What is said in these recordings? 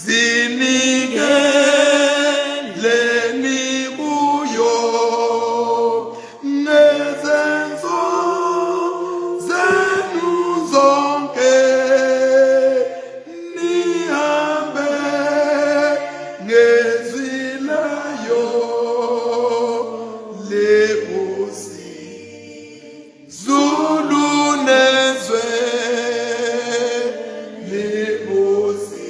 zinikeleni kuyo ngezenzo zenu zonke nihambe ngezilayo lebusi Zulu nezwe lebusi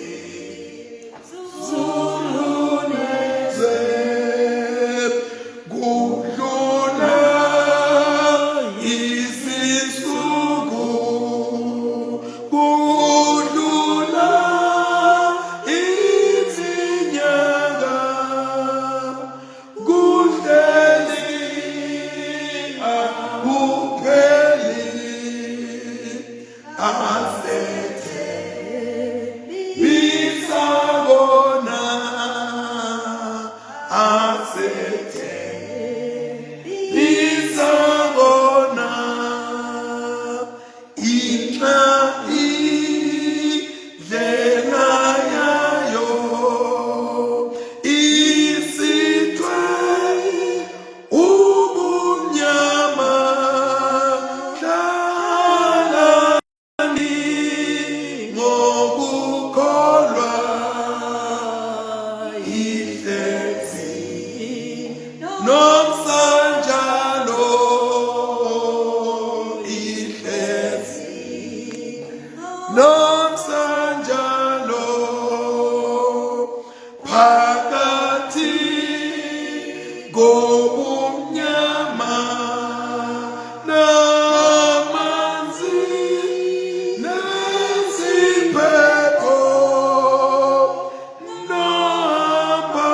kudlula izisuku kudlula izinyanga kuhleli akupheli asethe bisabona asethe bisabona inxa indlela yayo isithwe ubumnyama hlalani ngokukholwa ihlezi nomsanjalo ihlezi nomsanjalo phakathi kobumnyama namanzi nesiphepho nahamba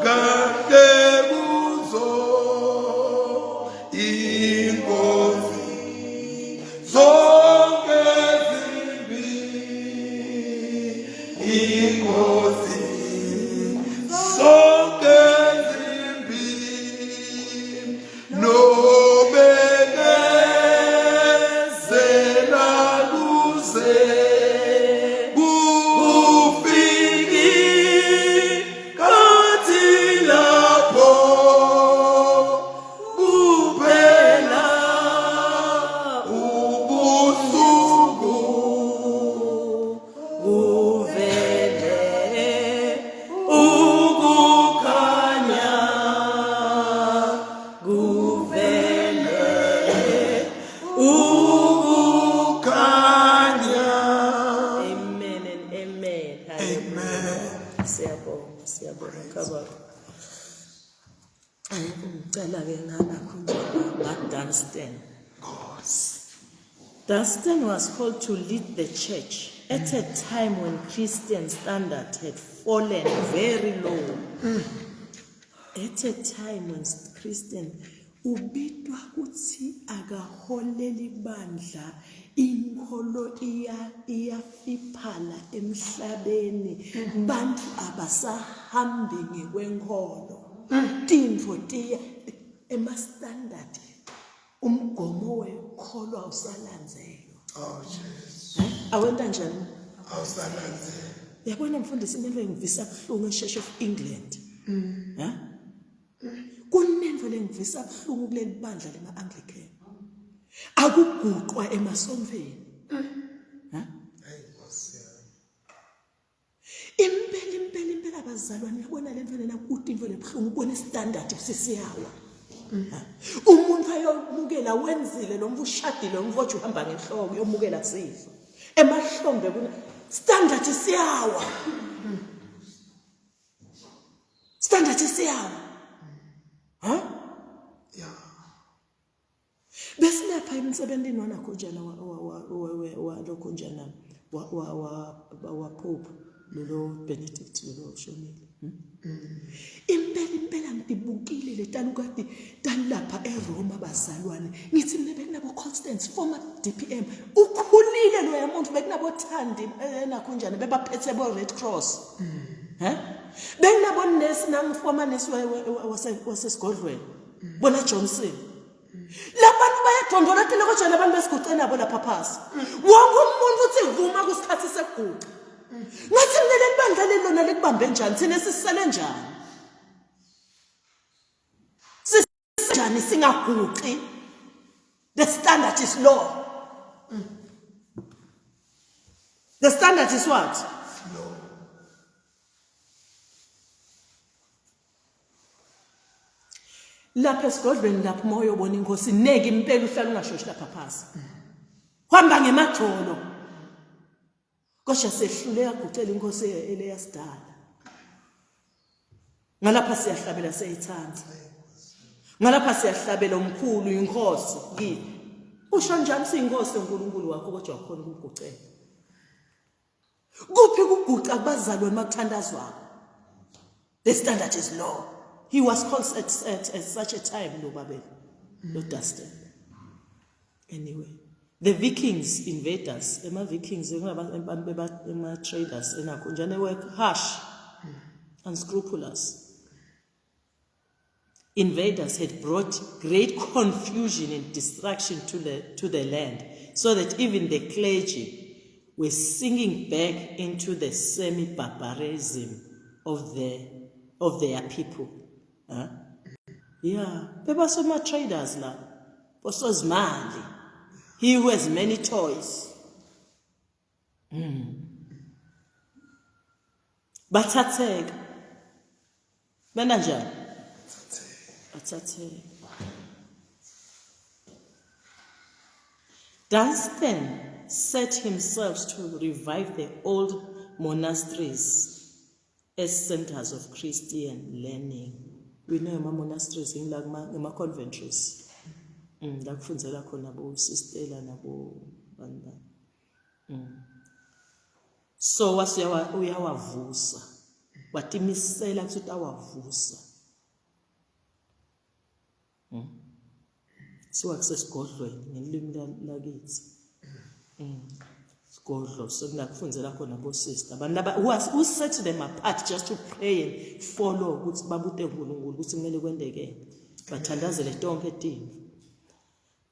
kahle kuzo inkosi zonke zimbi inkosi zonke zimbi nobekezela kuze kufiki kathi lapho kuphela ubusuku Uvele ukukhanya kuvele ukukhanya. Amen and amen. Amen. Siyabonga kababa. Ngicela ke ngalapho nje Dunstan. Dunstan was called to lead the church at a time when Christian standard had fallen very low. At a time when Christian ubitwa kuthi akaholeli bandla inkolo iyafiphala emhlabeni bantu abasahambi ngekwenkolo tintfo tiya emastandard umgomo wenkolo awusalandzelo. Oh Jesus. Awenta njani? Awusalandzela. Yabona mfundisi into engivisa kuhlungu eSheshe of England. Kunento lengivisa kuhlungu kuleli bandla lema-Anglican. Akuguqwa emasonfeni. Impela abazalwane yabona le nto lena ukuthi into lebuhlungu ubona istandard sisiyawa. Umuntu ayomukela wenzile lo mvushadile umvojo uhamba ngenhloko yomukela sifa. Emahlombe kuna standard siyawa. Standard siyawa. Yeah. Bese lapha emsebenzini wanakhonjana wa lokhonjana wa Pope lo Benedict lo shonile. Impela ngibukile le talukati talapha eRoma bazalwane ngithi mina bekunabo Constance former DPM ukhulile lo yamuntu bekunabo Thandi nakhonjana bebaphethe bo Red Cross. Bekunabo nurse former nurse wasesigodlweni bona Johnson. Labantu bayadondola thina kodwa labantu besigocela nabo lapha phasi. Wonke umuntu uthi vuma kusikhathi sekuguqa. Ngathi sisale lona likubambe njani thina sisale njani sisale singaguqi the standard is law the standard is what Flow. lapha esigodlweni lapho moyo ubona inkosi neke impela uhlala ungashoshi lapha phasi hamba ngemajolo kodwa sehluleka gucela inkosi eleya sidala ngalapha siyahlabela seyithanda ngalapha siyahlabela umkhulu inkosi kimi usho njani siyinkosi uNkulunkulu wakho kodwa wakhona ukugucela kuphi ukuguca kubazalwane makuthandazwa the standard is law. He was called at such a time, no Babel, no Dustin. Anyway, the Vikings invaders, Vikings, traders, they were harsh, unscrupulous. Invaders had brought great confusion and destruction to the land, so that even the clergy were sinking back into the semi-barbarism of their people. Huh? Yeah, people so much traders la. Posozimali. He who has many toys. Bathatheka. Bena njani? Bathatheka. Dunstan set himself to revive the old monasteries as centers of Christian learning. We know monasteries in like conventries. La kufundzela khona bo sistela nabo banda. So uyawavusa. Watimisela ukuthi awavusa. Siwa kusesigodlweni ngelimi lakithi. Sigodlo so kunakufundzela khona bo sister. Abantu who set them apart just to pray and follow ukuthi babute uNkulunkulu ukuthi kumele kwendeke. Bathandazele tonke izinto.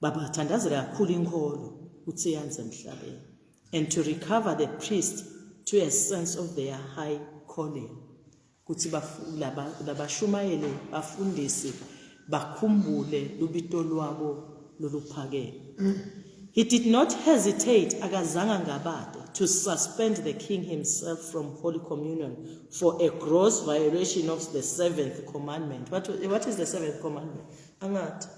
Babathandazela kakhulu inkolo ukuthi iyanze emhlabeni. And to recover the priest to a sense of their high calling. Kuti labashumayele bafundisi bakhumbule lubito lwabo loluphakeme. He did not hesitate akazanga ngabade to suspend the king himself from Holy Communion for a gross violation of the seventh commandment. What is the seventh commandment? Angathi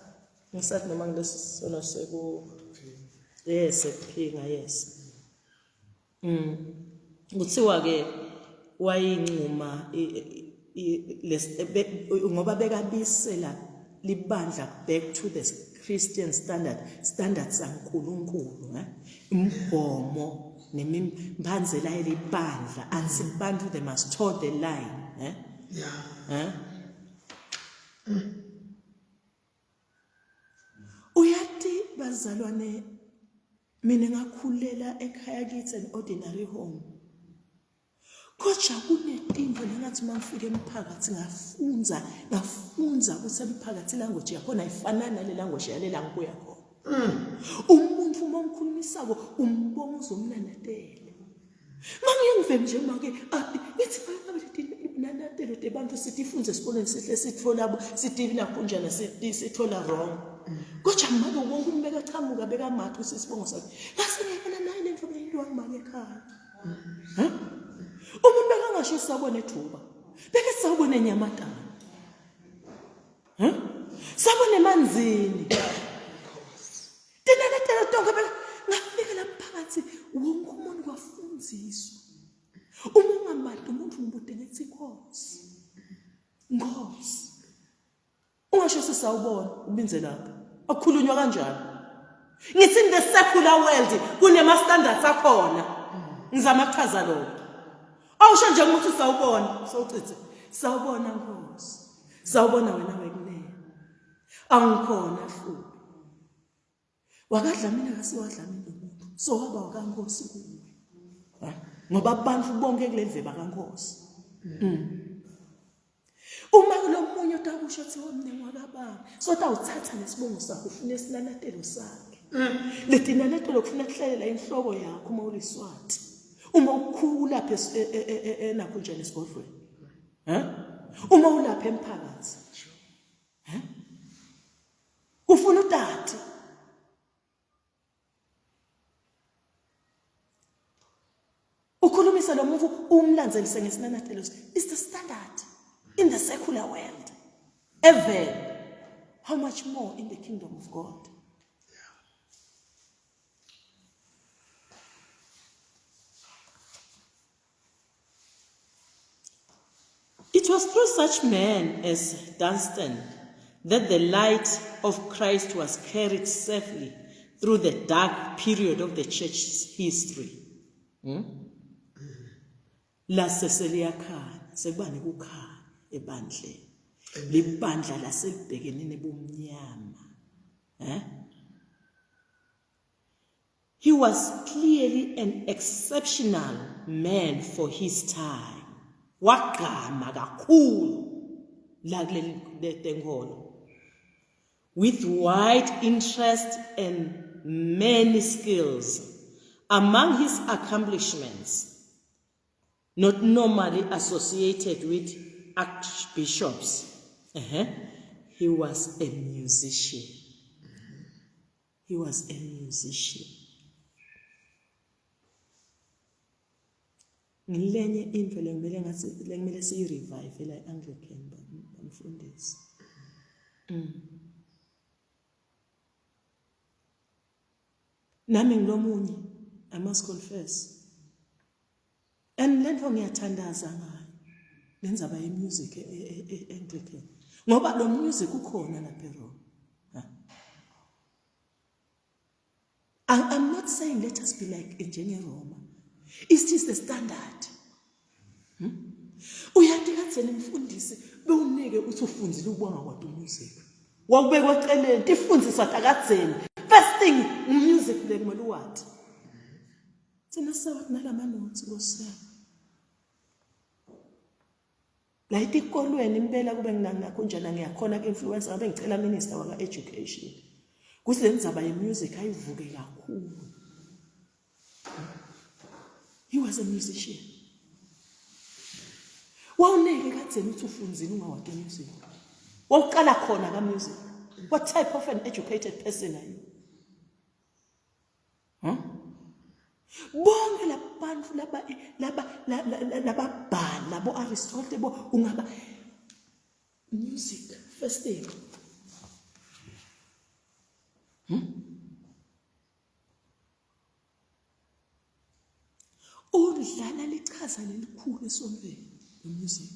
ngisathi noma ngilesono seku yes ephinga yes. Kuthiwa ke wayincuma ngoba bekabisela libandla back to the Christian standards zaNkulunkulu imgomo nemimbandzela yelibandla ansibantu they must toe the line uyati bazalwane mina ngakhulela ekhaya kithi an ordinary home kodwa kunetinto lengathi mangifike emphakathi ngafunza ukuthi emphakathi language yakhona ifanana le language yalela ngikuya khona umuntu uma umkhulumisako umbonga uzomnanatela mangiyengive nje make ngithi nanatelo debantu sithi ifunze esikoleni sihle sithola sithi nakunjana sithola wrong kodwa manje wonke umuntu bekachamuka bekamatha usisibongo sakhe lasingekona naye lemfo beyilwa ngimake ekhaya umuntu bekangasho sabone ethuba beke sabone enyamatana sabone emanzini tinanatela tonke ngafika lapha phakathi wonke umuntu kwafundziswa uma ungamati umuntu umbude ngethi Nkosi ungasho sisawubona ubinze lapha akukhulunywa kanjani ngithi in the secular world kunema standards akhona ngizama ukuchaza lokho awusho nje ukuthi sawubona sowucithi sawubona Nkosi sawubona wena wekunene angikhona hlubo wakadla mina kasiwadla mina umuntu so waba wakaNkosi kuwe ngoba abantu bonke kulendle bakaNkosi uma kulomunye otakusho ukuthi womnene wakababa so awuthatha lesibongo sakho ufune isinanatelo sakhe letinanatelo kufuna kuhlalela inhloko yakho uma uliswati uma ukhula lapha enakhunjeni esigodlweni uma ulapha emphakathi ufuna utati ukhulumisa lo muntu umlanzelise ngesinanathelo is the standard in the secular world ever. How much more in the kingdom of God? It was through such men as Dunstan that the light of Christ was carried safely through the dark period of the church's history. Laseseliyakhanya sekubani kukhanya ebandleni. Libandla laselibhekene nebumnyama. He was clearly an exceptional man for his time. Wagqama kakhulu la kuleli tenkolo. With wide interest and many skills. Among his accomplishments, not normally associated with archbishops, he was a musician. He was a musician. Ngilenye into lekumele ngathi lekumele siyi-revive la Anglican bamfundisi. Nami ngilomunye, I must confess. And lento ngiyathandaza ngayo. Lenzaba yemusic Anglican. Ngoba lo music ukhona lapha eRoma. I'm not saying let us be like njengeRoma. It is the standard. Uyathi katheni umfundisi bewunike uthi ufundzile ukubonga kwakhe music. Wakubekwa eceleni tifundiswa takadzeni. First thing music lekumele uwathi. Thina sawathi nalama notes ngosiyami. La itikolweni impela kube nginakunjana ngiyakhona ke influencer ngabe ngicela minister waka education. Kuthi lenzaba ye music ayivuke kakhulu. He was a musician. Wawuneke kadzeni uthi ufundzile ungawati music. Wawuqala khona ka music. What type of an educated person are you? Bonke labantu lababhala labo Aristotle bo ungaba music first thing. Udlala lichaza lelikhulu esontweni music.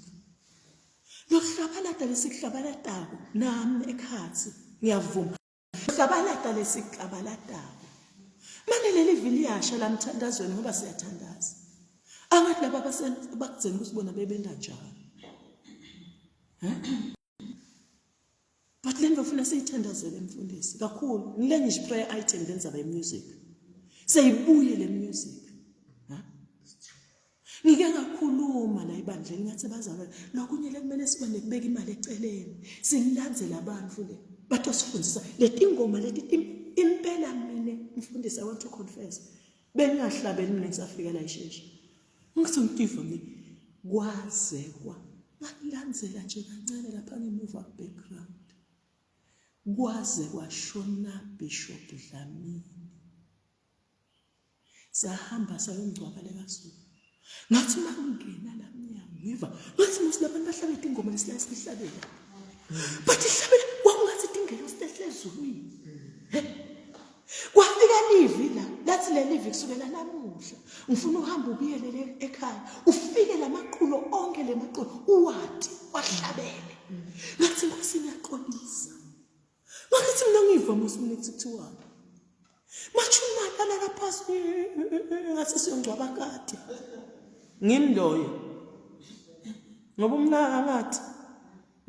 Lokuhlabalata lesihlabalatako nami ekhathi ngiyavuma. Lokuhlabalata lesihlabalatako. Manje leli vili yasha la mthandazweni ngoba siyathandaza. Angathi laba bakudzeni ukusibona bebenda njalo. But lento ufuna siyithandazele mfundisi kakhulu. Ngile ngisho prayer item lenzaba yemusic. Seyibuye le music. Ngike ngakhuluma la ibandleni ngathi bazalwane lokunye lekumele sibe nekubeka imali eceleni. Silandzela abantu le. Bathi osifundisa leti ngoma leti impela mina mfundisi I want to confess bengahlabeli mina ngisafika la isheshe ngithi ngitivo mina kwazekwa ngalandzela nje kancane lapha ngemuva background kwaze kwashona Bishop Dlamini sahamba sayongcwaba lekaSuku ngathi makungena la mnyango ngiva ngathi musilabantu bahlabela ingoma lesilahlela but ihlabela kwakungathi dingelo sihlezulwini kwafika livi la lathi le livi kusukela namuhla ngifuna uhamba ubiyelele ekhaya ufike lamaqhulo onke lemaqhulo uwathi wahlabele ngathi Nkosi ngiyaxolisa ngathi mina ngiva musimini kuthiwa machuma lala phasi ngathi siyongcwaba kade ngimloyo ngoba umna ngathi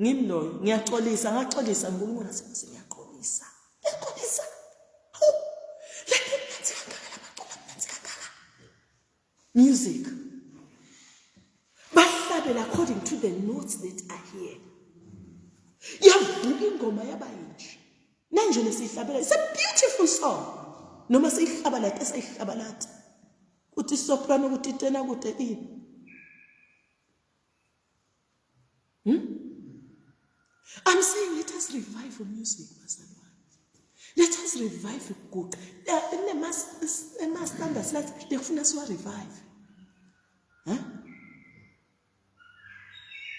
ngimloyo ngiyaxolisa ngaxolisa ngikubona ngathi ngiyaxolisa eqolisa music bahlabela according to the notes that are here yavuka ingoma yabayinje nanje lesihlabela it's a beautiful song noma sihlabalata esihlabalata Kuthi soprano kuthi tenor kuthi ini. I'm saying let us revive music, bazalwane. Let us revive good. There must standards like lekufuna siwa revive.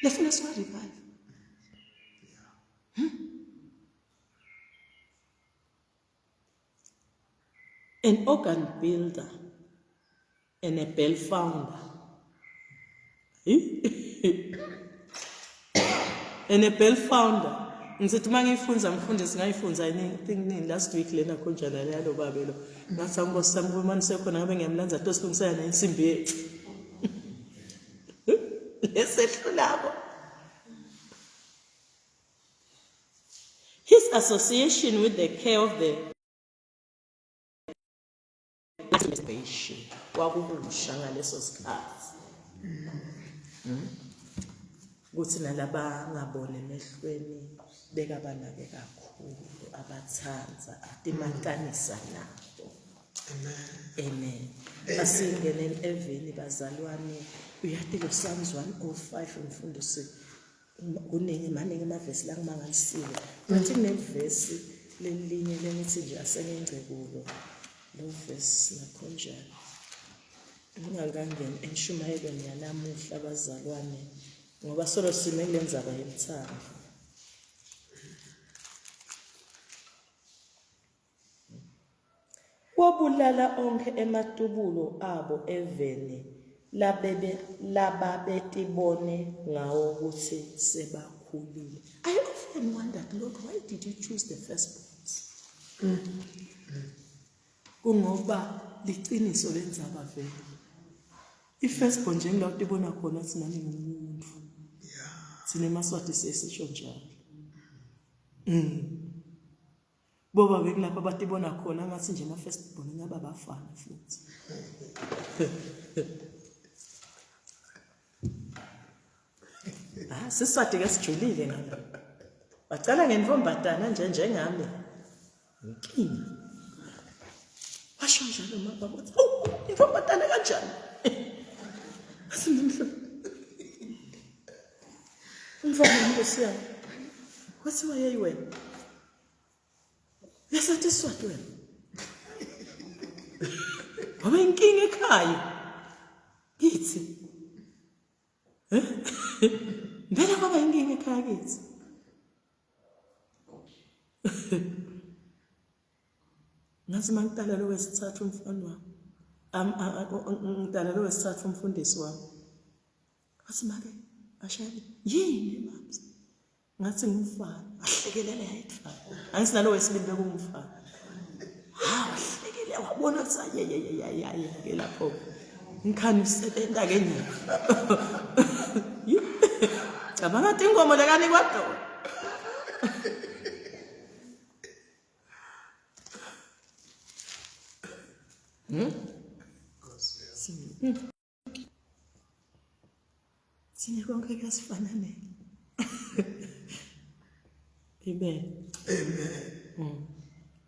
Lekufuna siwa revive. An organ builder and a bell founder. And a bell founder. Ngithi mangiyifunza mfundisi ngayifunza anything last week lena khonjana yalo babelo. Ngathi Nkosi sami kumani sekhona ngabe ngiyamlanza tosilungisela na insimbi yethu. Lesehlulako. His association with the care of the administration kwakukusha ngaleso sikhathi. Kuthi nalaba ngabone emehlweni bekabanake kakhulu abathanza atimatanisa nabo. Amen. Asingene eveni bazalwane uyathi lo Psalms 105 umfundisi kuningi maningi amavesi la kumangalisile. Ngathi kunevesi lelinye lenithi nje asengengcekulo. Lo verse nakhonjani. Ungakangeni enshumayelweni yanamuhla bazalwane ngoba solo sime kulendzaba yemthando. Wabulala onke ematubulo abo eveni lababetibone ngawo ukuthi sebakhulile. I often wondered, Lord, why did you choose the firstborns? Kungoba liqiniso lendzaba vele. I-firstborn njengoba utibona khona sinani ngumuntu. Sinemaswati sesisho njalo. Boba bekulapha batibona khona ngathi nje ama-firstborn ngaba bafana futhi. Siswati ke sijulile ngalo. Bacala ngenvombatana njengami. Inkinga. Washo njalo mama bathi, "Imvombatana kanjani?" Asimhlo. Umfana ngosiya. Kwathiwa yeyi wena. Yasathi Swati wena. Waba inkinga ekhaya. Kithi. Mbela kwaba inkinga ekhaya kithi. Ngathi mangitala lo wesithathu umfana wami. Ngidala lo wesithathu umfundisi wami. Wathi make ashali yini mams? Ngathi ngumfana. Ahlekelele yayitfana. Angisinalo wesibili bekungumfana. Ahlekelele wabona ukuthi ke lapho. Ngikhani usebenza ke nyini. Cabanga ukuthi inkomo lekani kwaDola. Sine konke kuyasifanane. Amen.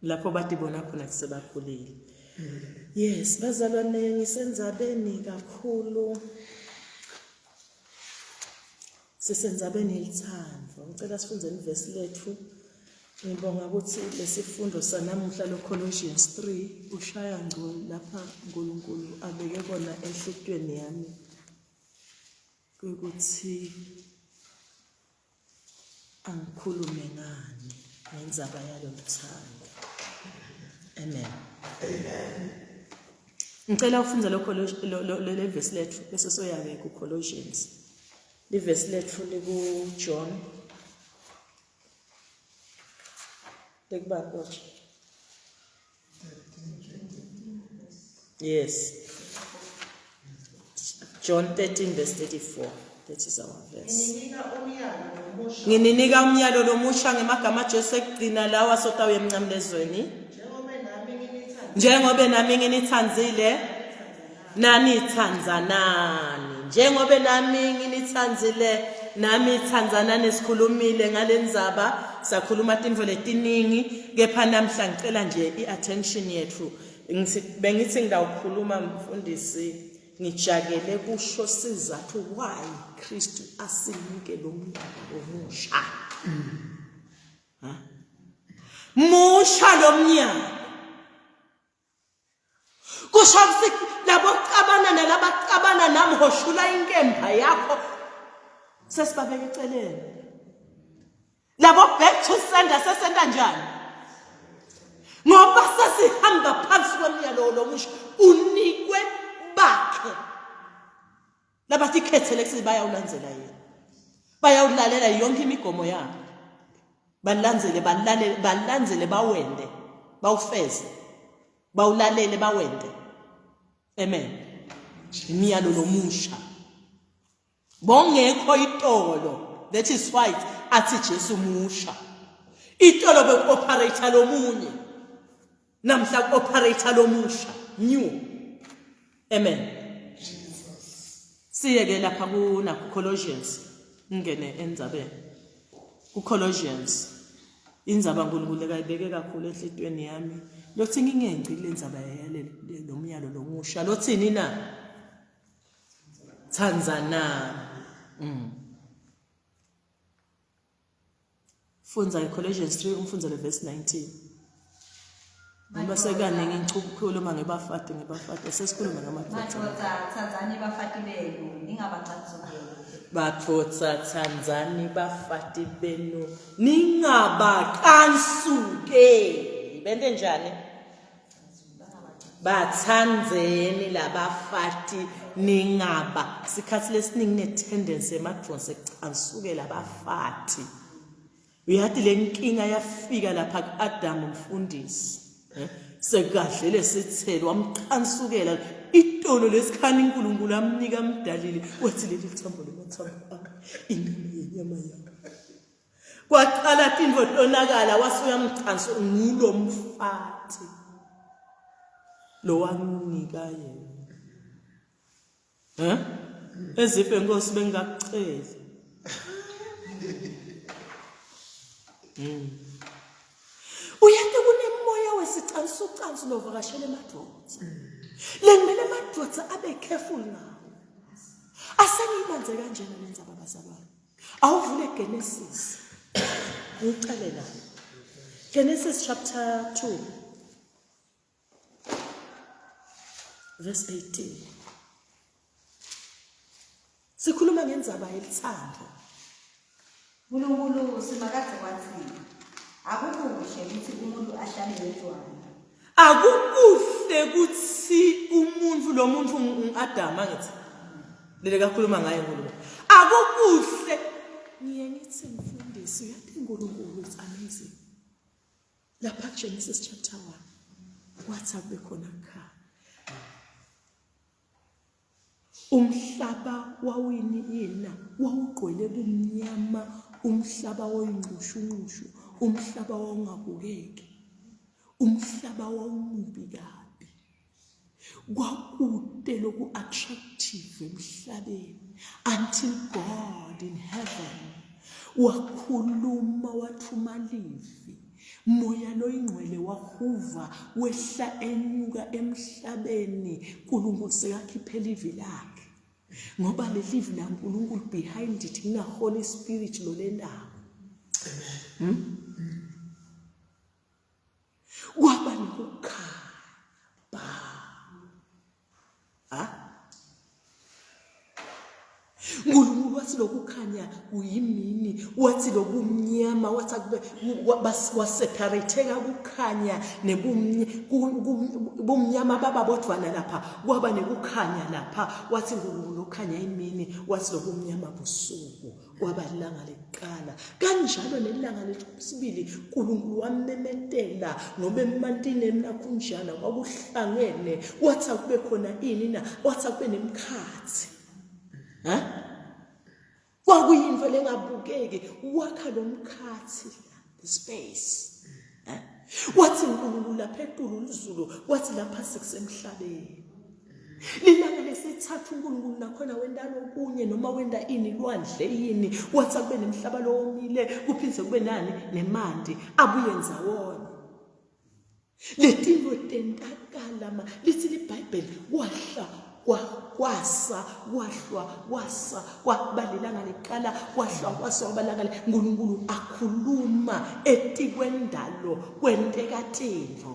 Lapho batibona khona kusebakhulile. Yes, bazalwane ngisenzabeni kakhulu. Sisenzabeni ilithando. Ngicela sifundeni ivesi lethu. Ngibonga ukuthi lesifundo sanamuhla lo Colossians 3 ushaya ngqo lapha uNkulunkulu abeke kona enhlutweni yami. Ukuthi angikhulume ngani ngendzaba yalomthando. Amen. Ngicela ufundze le verse lethu bese soyake ku Colossians. Le verse lethu liku John. Tekba coach. Yes. John 13 verse 34. That is our verse. Ngininika umyalo lomusha ngemagama aJesu ekugcina lawa sotawe emncamlezweni. Njengoba nami nginithanzile nani thanzanani. Njengoba nami nginithanzile nami thanzanani sikhulumile ngalendzaba sakhuluma tindvo letiningi kepha namhla ngicela nje iattention yethu bengithi ngidawukhuluma mfundisi ngijagele kusho sizathu why Kristu asinike lo mnyaka omusha. Musha lo mnyaka. Kusho ukuthi labo cabana nalabacabana nami hoshula inkemba yakho sesibabeke eceleni. Labo back to sender sesenda njani? Ngoba sesihamba phansi kwemiyalo lomusha unikwe bakhe. Labathi khethele kuthi bayawulandzela yena. Bayawulalela yonke imigomo yabo. Balandzele bawende, bawufeze. Bawulalele bawende. Amen. Imiyalo lomusha. Bongekho itolo. That is why athi Jesu musha. Itolo be-operator lomunye. Namhla ku-operator lomusha. New. Amen. Siyeke lapha ku-Colossians. Ngene endzabeni. Ku-Colossians. Indzaba uNkulunkulu ekayibeke kakhulu enhlitweni yami. Lothi ngingengci kule ndzaba lo myalo lomusha. Lothini na? Tanzana. Funza Colossians 3 umfundzele verse 19. Ngoba sekaningi ngikhuluma ngebafati sesikhuluma ngamadoda. Tanzani bafati benu ningabacansukeli. Baphotsa Tanzani bafati benu ningabacansukeli. Bende njani? Bathanzeni labafati ningaba. Sikhathi lesiningi ne-tendency emadronsi ekucansukela abafati. Uyathi le nkinga yafika lapha ku-Adam umfundisi. Sekadlele sithelo wamqhansukela itolo lesikhani uNkulunkulu amnika amdalile wathi leli thambo lomathambo inyama yami. Kwaqala into tonakala wasuyamqhanso ngulo mfati lo wanika yena. Ezife Nkosi bengakucela. Uyathi kunemoya wesicansu lovakashele madoda. Lengimele madoda abe careful ngawo. Asengibanze kanjena lenza babazalwane. Awuvule Genesis. Ngicela la. Genesis chapter 2 verse 18. Sikhuluma ngendzaba yelithando. uNkulunkulu simakade wathi akukuhle ukuthi umuntu ahlale yedwana. Akukuhle ukuthi umuntu lo muntu uAdam angithi lele kakhuluma ngaye uNkulunkulu. Akukuhle ngiye ngithi mfundisi uyathi uNkulunkulu is amazing. Lapha Genesis chapter 1 wathi akube khona khaya. Umhlaba wawuyini wawugqwele kumnyama, umhlaba woyingqushunqushu, umhlaba wawungabukeki, umhlaba wawumubi kabi. Kwakude loku attractive emhlabeni until God in heaven wakhuluma wathuma livi. Moya loyingcwele wahuva wehla enyuka emhlabeni. uNkulunkulu sekakhiphela ivi lakhe. Ngoba le live la uNkulunkulu behind it ina Holy Spirit lo lendawo. Kwaba nokukhanya. uNkulunkulu wathi lokukhanya uyimini, wathi lokumnyama, wathi akube waseparateka kukhanya nebumnyama baba bodwana lapha, kwaba nekukhanya lapha. Wathi uNkulunkulu ukhanya imini, wathi lokumnyama busuku, kwaba ilanga leqala. Kanjalo nelanga lesibili uNkulunkulu wamemetela ngoba emantini emnakunjana kwakuhlangene. Wathi akube khona ini na, wathi akube nemkhathi. Kwakuyinto lengabukeki, wakha lo mkhathi the space. Wathi uNkulunkulu lapha equlu izulu, wathi lapha sekusemhlabeni. Lilanga lesithathu uNkulunkulu nakhona wenda okunye noma wenda ini lwandle yini, wathi akube nemhlaba lo omile, kuphindze kube nani nemanti abuye ndzawonye. Letinto tentakala lithi liBhayibheli kwasa kwabalelanga liqala kwasa kwabalanga uNkulunkulu akhuluma etikwendalo kwentekathelo.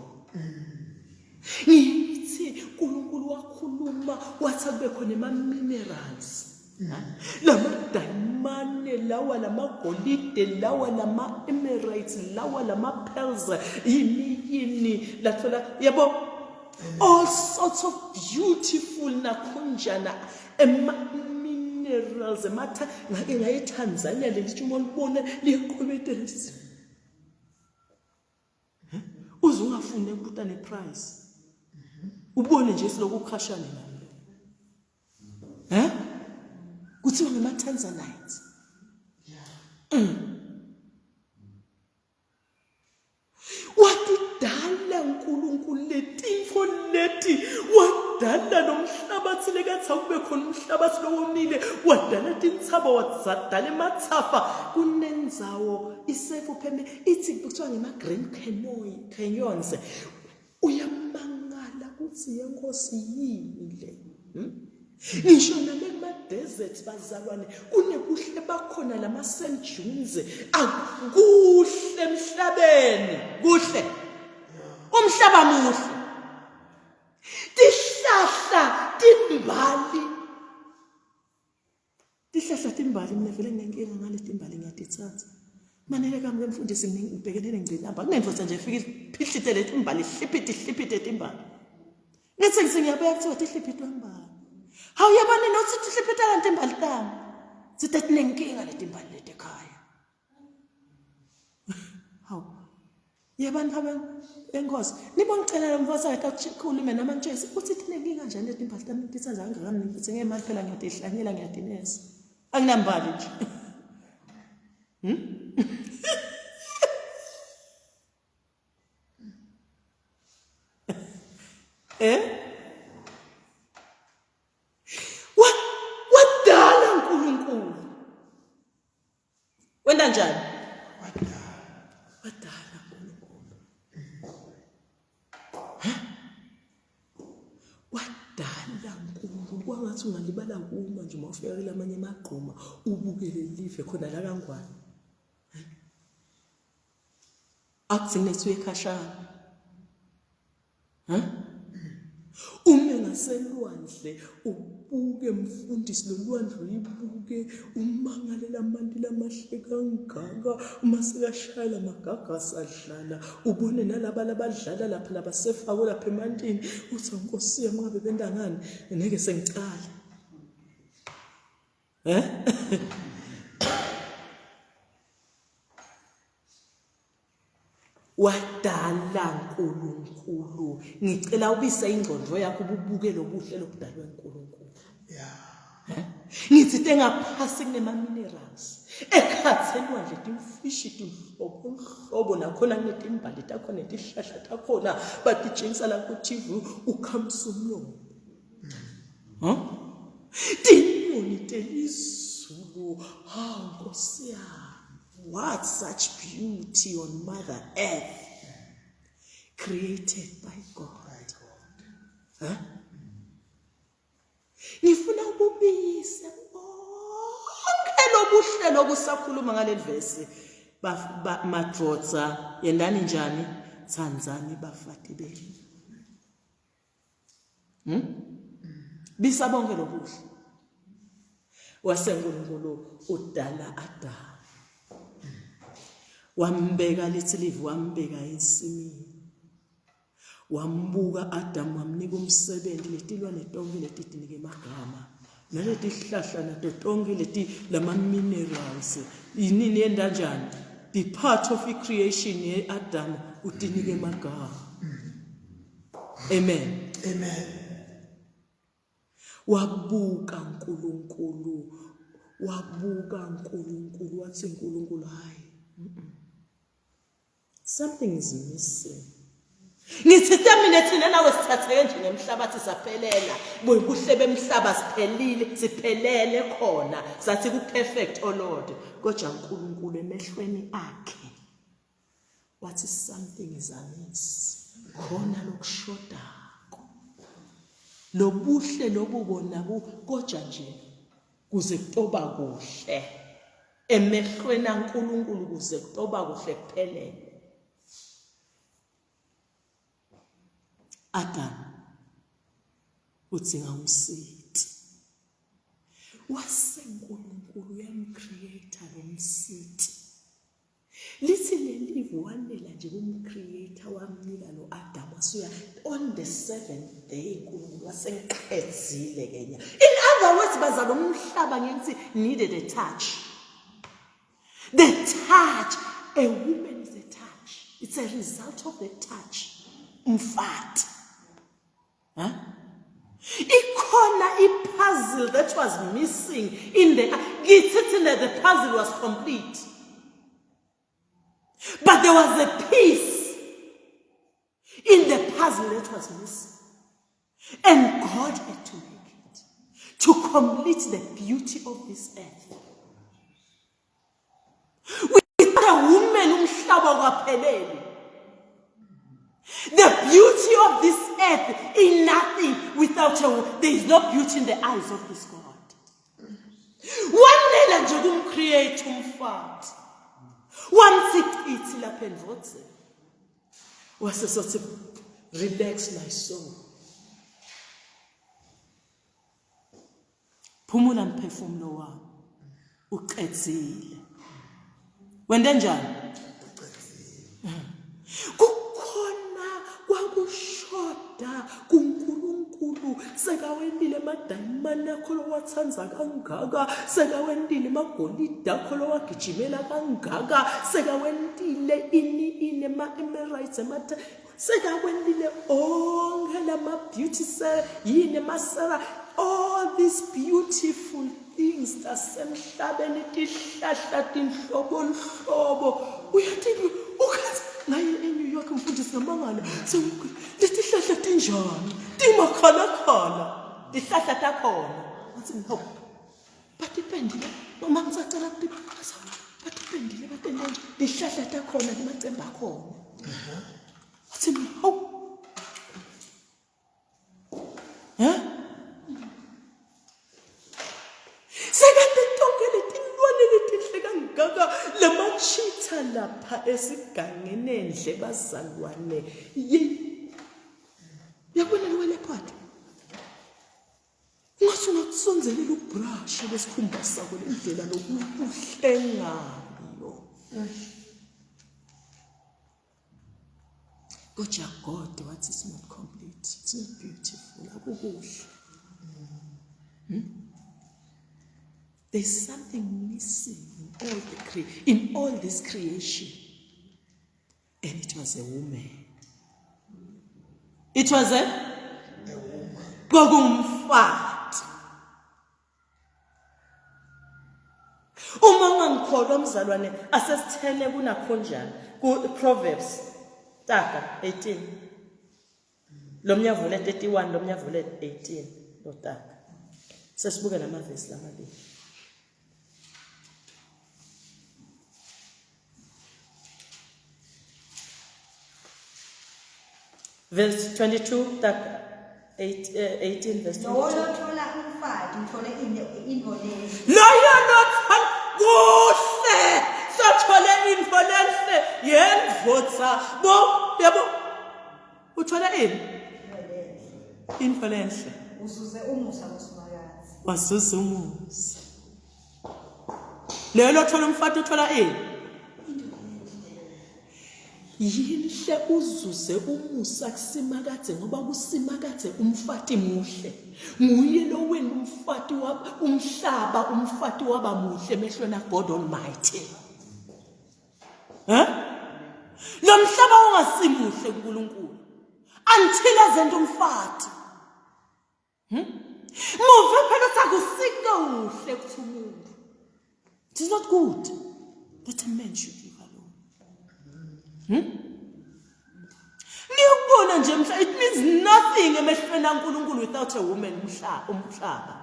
Ngithi uNkulunkulu wakhuluma wathi kube khona ama-minerals lama-diamond lawa lamagolide lawa lama-emirates lawa lama-pearls yini lathola yabo all sorts of beautiful nakhonjana minerals ngake ngaye eTanzania lelithi uma libona liyakhwebetela lithi uze ungafune ukubuta neprice ubone nje siloku ukhashane nalo kuthiwa ngama-Tanzanite. Watidala uNkulunkulu letinto leti wadala nomhlabathi lekathi akube khona umhlabathi lowomile wadala tinthaba wazadala emathafa kunenzawo isefu phembe ithi kuthiwa ngema-Grand Canyons. Uyamangala ukuthi yenkosi yini le. Ngisho nalema-desert bazalwane kunebuhle bakhona lama-St. John's akuhle emhlabeni kuhle umhlaba muhle tihlahla timbali mina vele nginenkinga ngale timbali ngiyatithatha manele kami lemfundisi ngibhekelele ngicilamba kunendoda nje ifike iphihlite le timbali ihlipite timbali ngithi ngiyabeka kuthiwa tihlipite timbali. Hawu yabani nothi tihlipita kanti imbali tami sithi tinenkinga letimbali leti ekhaya. Hawu yabani enkosi nibongicela mfowethu akakhulume namantshesi uthi tinenkinga kanjani letimbali tami ngithatha ngangami ngithi ngemali phela ngiyadihlanyela ngiyadinesa anginambali nje. Wadala uNkulunkulu. Wenda njani? Wadala uNkulunkulu. Wadala uNkulunkulu. Kwangathi ungalibala kuma nje uma ufika kule amanye amagqoma ubukele live khona la kangwane. Akuthi nethu ekhashana. Ume ngaselwandle ubuke mfundisi lolwandle uyibuke umangalela amanti lamahle kangaka uma sekashayela magaga asadlala ubone nalaba labadlala lapha labasefako lapha emantini uthi Nkosi yami ngabe bendangani ngeke sengicala wadala uNkulunkulu. Ngicela ubise ingqondo yakho ububuke lobuhle lokudalwa uNkulunkulu. Ngithi tengaphasi kunema-minerals ekhathelwandle timfishi tinhlobo nakhona kunetimbali takhona netihlahla takhona batitshengisa la ku-TV ukhamisa umlomo tinyoni telizulu. Hawu Nkosi yami, what such beauty on Mother Earth created by God. Ngifuna ukubise bonke lobuhle lokusakhuluma ngaleli verse madrodza yendani njani Tanzania bafati beli bisa bonke lobuhle waseNkulunkulu udala Adamu wambeka lithilivu wambeka ensimini wambuka Adamu wamnika umsebenzi letilwane tonke letidinike emagama naleti hlahla nato tonke leti lama-minerals yinini yenda njani be part of creation ye Adamu udinike emagama. Amen. Wabuka uNkulunkulu wathi uNkulunkulu hayi something is missing. Ngithi mina thina nawe sithatheke nje ngemhlabathi saphelela buhle bemhlaba siphelele khona sathi ku perfect o Lord kodwa uNkulunkulu emehlweni akhe wathi something is amiss. khona lokushodako lobuhle lobubona koja nje kuze kutoba kuhle emehlweni kaNkulunkulu kuze kutoba kuhle kuphelele. Adam udzinga umsithi waseNkulunkulu yamcreator lo msithi. Lithi lelivu wanela nje kumcreator wamnika lo Adam wasuya on the 7th day uNkulunkulu wasengiqhedzile kenya. In other words bazalo umhlaba ngithi needed a touch. The touch, a woman is a touch. It's a result of the touch. Umfati. Huh? Ikona a puzzle that was missing in the puzzle was complete. But there was a piece in the puzzle that was missing. And God had to make it to complete the beauty of this earth. Without a woman, the beauty of this earth is nothing without a woman. There is no beauty in the eyes of this God. One day, Jogum create umfat. One sick la penvotse. Was a sort of relax my soul. Phumula mphefumulo wami uqedzile. Wende njani? Kukhona kwakushoda kuNkulunkulu sekawendile madayimani akho lowathanza kangaka, sekawendile magolide akho lowagijimela kangaka, sekawendile ini emeralds emata, sekawendile onke lama beauty yini masera, all these beautiful things tasemhlabeni tihlahla tinhlobonhlobo. Uyathi ukhathi ngaye eNew York mfundisi ngamangala letihlahla tinjani timakhalakhala tihlahla takhona wathi no batipendile noma ngisacela ukutiphaza batipendile batendele tihlahla takhona limacembe akhona wathi no lamachitha lapha esigangeni endle bazalwane yabona wena phatha ngathi ungakusonzelela ubrush lesikhumba sakho lendlela lokuhlengayo koja God what is not complete, it's not beautiful akukuhle. There's something missing in all this creation. And it was a woman. It was a woman. Gogumfat. Uma ngikholwa mzalwane asesithene kunakhonjana ku Proverbs taka 18. Lomnyavule 31 lomnyavule 18 lo taka. Sesibuke lamavesi lamabili. Verse 22, 18 verse 22. No, you're not kuhle. Sothole infolenhle yendvodza. Bo, yabo. Uthola ini? Infolenhle. Usuze umusa kusumakazi. Wasuze umusa. Lelo thola umfati uthola ini? Yinhle uzuze umusa kusimakade ngoba kusimakade umfati muhle. Nguye lo wena umfati umhlaba umfati waba muhle emehlweni kaGod Almighty. Lo mhlaba ungasimuhle kuNkulunkulu until azenze umfati. Move phela sakusika uhle kuthi umuntu. It is not good that a man should live alone. Niyubona nje mhla it means nothing emehlweni kaNkulunkulu without a woman umhlaba.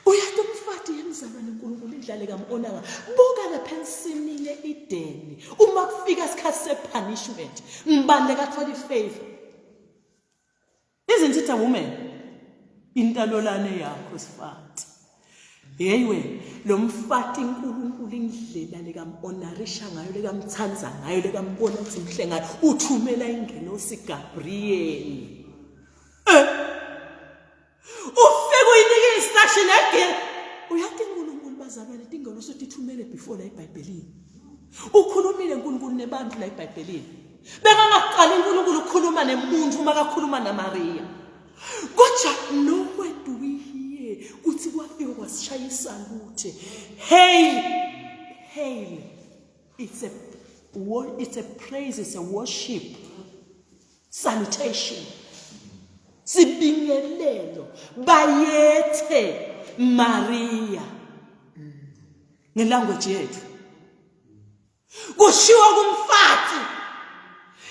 Uyathi umfati yemzalwane uNkulunkulu indlela indlela likamonanga buka lapha ensimini eEdeni uma kufika isikhathi sepunishment ngibande kathola ifavor isn't it a woman intalolane yakho sifati yeyiwe lo mfati uNkulunkulu indlela lekamonarisha ngayo lekamthanza ngayo lekambona ukuthi mhle ngayo uthumela ingelosi Gabriel ufike uyinika instruction again uyathi uNkulunkulu bazalwane ingelosi uthithumele before la eBhayibhelini ukhulumile uNkulunkulu nebantu la eBhayibhelini bekangaqali uNkulunkulu ukukhuluma nemuntu uma kakhuluma naMaria kodwa nowhere do we hear uthi kwafika kwasishayisa luthe hail it's a praise, it's a worship, salutation, sibingelelo bayethe Maria ngelanguage yethu kushiwa kumfati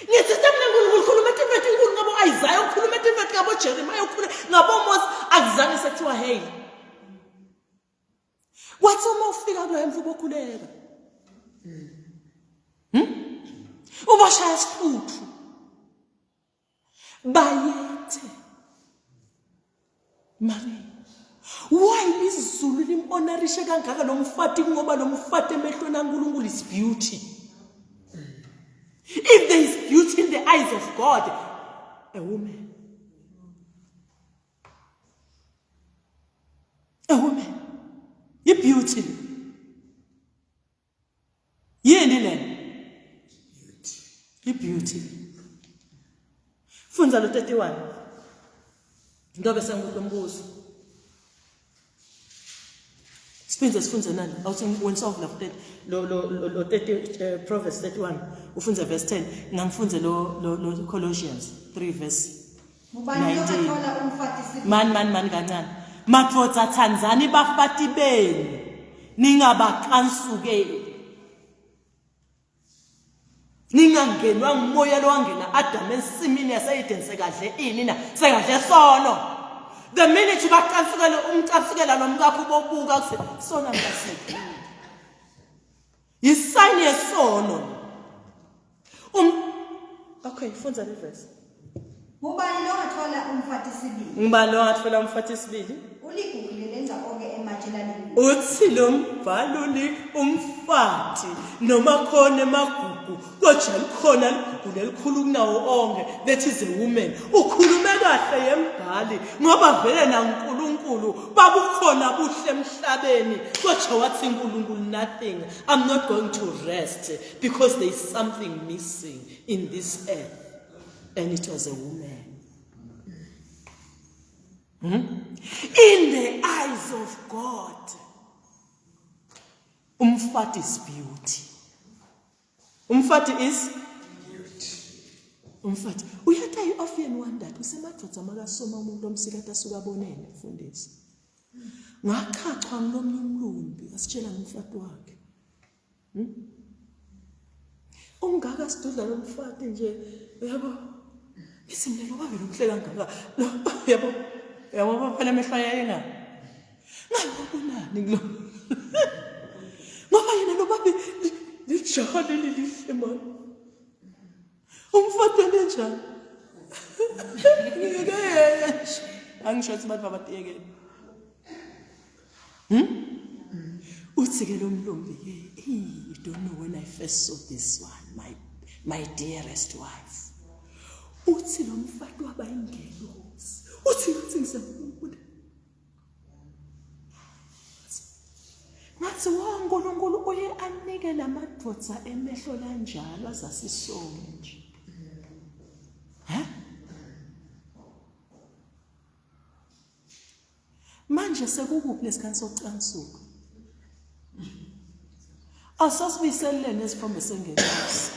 ngithi mina ngikhuluma tifethi inkulu ngabo Isaiah ukhuluma tifethi ngabo Jeremiah ukhuluma ngabo Moses akuzange sekuthiwa hey wathi uma ufika kulo emfu bokhuleka ubashaya isifuthu bayethe Maria why izulu limonarishe kangaka lo mfati ngoba lo mfati emehlweni kaNkulunkulu is beauty. If there is beauty in the eyes of God, a woman, you beauty. You beauty. Funza lo 31. Ndobe sengumbuzo. Sifunze nani? Awuthi when solve lo 30 Proverbs 31 ufunze verse 10 ngamfunze lo Colossians 3 verse 19. Man kancane. Madvodza thandzani bafati benu ningabacansukeli. Ningangenwa ngumoya lo wangena Adam ensimini yaseEden sekadle ini na sekadle sono. The minute umcansukela nomkakho bobuka kuthi sona mntasekhulu. Yisign yesono. Okay, funza le verse. Ngubani lo wathola umfati sibili? Ngubani lo wathola umfati sibili? Uligugu lenza onke ematshelaneni. Uthi lo mbhalo li umfati noma khona emagugu kodwa likhona ligugu lelikhulu kunawo onke that is a woman. Ukhulume kahle yembhali ngoba vele naNkulunkulu babukhona buhle emhlabeni kodwa wathi uNkulunkulu nothing. I'm not going to rest because there is something missing in this earth. And it was a woman. In the eyes of God, umfati is beauty. Umfati is beauty. Umfati. Uyatha you often wonder usemadvodza makasoma umuntu omsikata asuka bonene mfundisi. Ngakhaxwa ngilomnye umlumbi asitshela ngumfati wakhe. Ungaka sidudla lo mfati nje yabo isimlelo babe nomhle kangaka yabo baphela emehlo yena ngabonani ngilo ngoba yena lo babe lijahane lilihle man umfati enjani ngeke angisho ukuthi abantu abatiyekela uthi ke lo mlombi you don't know when I first saw this one my dearest wife uthi lo mfati waba ingelosi uthi ngisemkhulu ngathi uNkulunkulu uye anike lamadvodza emehlo lanjalo azasisonje manje sekukuphi lesikhathi sokucansuka asasibiselene esifombe sengelosi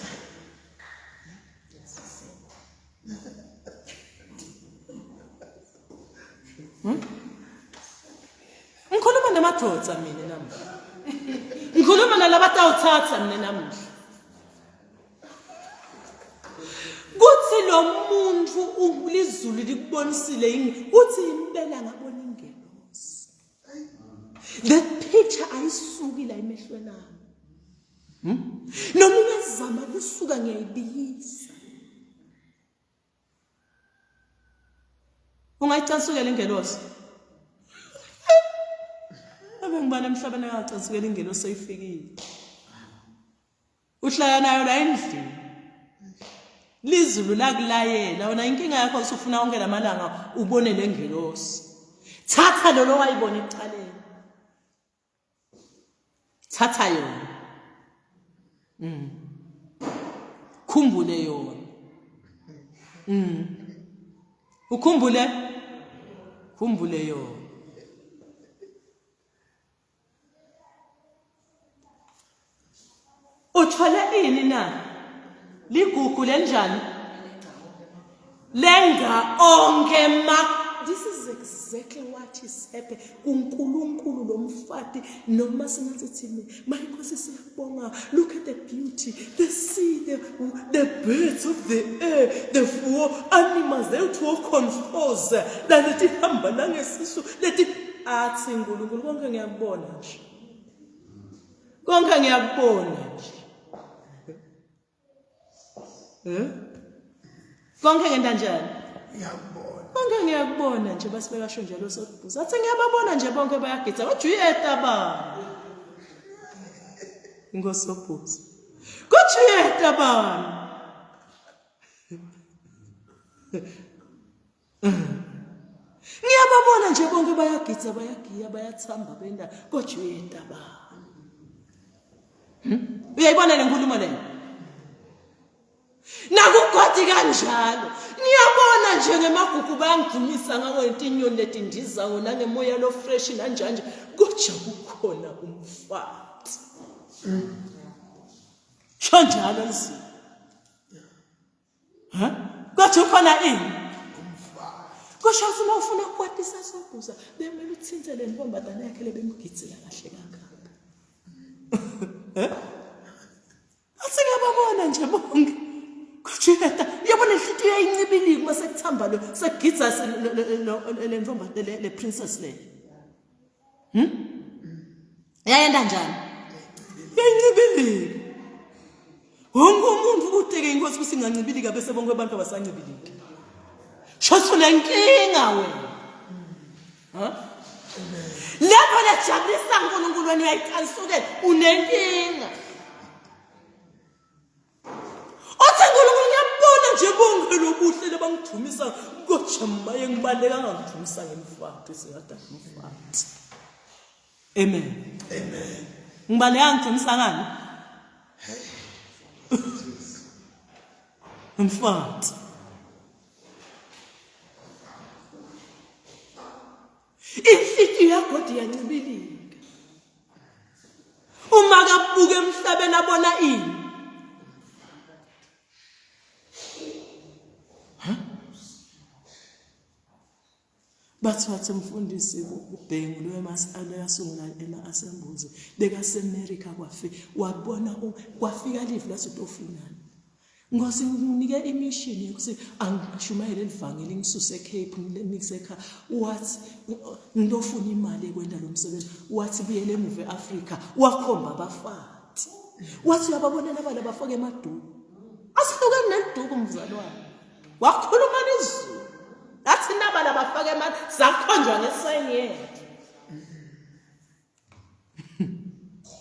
ngikhuluma namadvodza mina namuhla ngikhuluma nalabatawuthatha mina namuhla kuthi lo muntu ulizulu likubonisile uthi impela ngabona ingelosi That picture ayisuki la emehlweni ami. Noma ngizama kusuka ngiyayibiyisa. Ungayicansukela ingelosi. Abengibana emhlabeni akacansukela ingelosi seyifikile. Uhlala nayo la endlini. Lizulu lakulayela wona inkinga yakho usufuna ongela amalanga ubone lengelosi. Thatha lo wayibona ecaleni. Thatha yona. Khumbule yona. Ukhumbule? Khumbule yona. Uthole ini na? Ligugu lenjani? Lenga onke This is exactly what is happening. Kunkulunkulu lo mfati noma singathi thini mayinkosi siyabonga. Look at the beauty, the sea, the birds of the air, the four animals they to confuse la lethi hamba nangesisu lethi athi uNkulunkulu konke ngiyakubona nje. Konke ngiyakubona nje. Konke ngenda njani? Ngiyabona. Konke ngiyakubona nje basibeka sho njalo sokubuza. Athi ngiyababona nje bonke bayagitsa. Kujuyeta ba. Ngosobuza. Kujuyeta ba. Ngiyababona nje bonke bayagitsa bayagiya bayathamba benda kujuyeta ba. Uyayibona le nkulumo le? Nakugodi kanjalo ngiyabona nje ngemagugu bayangidumisa ngawo intinyoni letindiza ngona ngemoya lo fresh nanjanje kuja kukhona umfati kanjalo nsi kwathi khona ini umfati kusho ufuna ukukwatisa sobuza bemele uthinte le ntombazana yakhe lebemgitsela kahle kangaka athi ngiyababona nje bonke kujuyeta yabona inhliziyo yayincibilika mase kuthamba lo segidza le mfomba le princess le yayenda njani yayincibilika wonke umuntu kuteke inkosi kusingancibilika bese bonke abantu abasancibilika shothi unenkinga wena lapho lejabulisa uNkulunkulu wena uyayikansukela unenkinga nje bonke lobuhle lebangithumisa kojamaye ngibaleka ngangithumisa ngemfati singathi umfati. Amen. Amen. Ngibaleka ngithumisa ngani? Umfati. Inhliziyo yakho iyancibilika. Uma kabuka emhlabeni abona ini? Bathi umfundisi uBhengu lo emasala yasungula ema-assemblies bekaseAmerica wabona kwafika live lasotofunana ngosi nginike imission yokuthi angishumayele elivangeli ngisuse eCape ngimikise ekhaya wathi ngidofuna imali ekwenda lo msebenzi wathi buyele emuva eAfrica wakhomba abafati wathi uyababona nabala bafake emaduku asihlukene neliduku umzalwane wakhuluma nezulu athi nabala bafake imali zakhonjwa ngesenye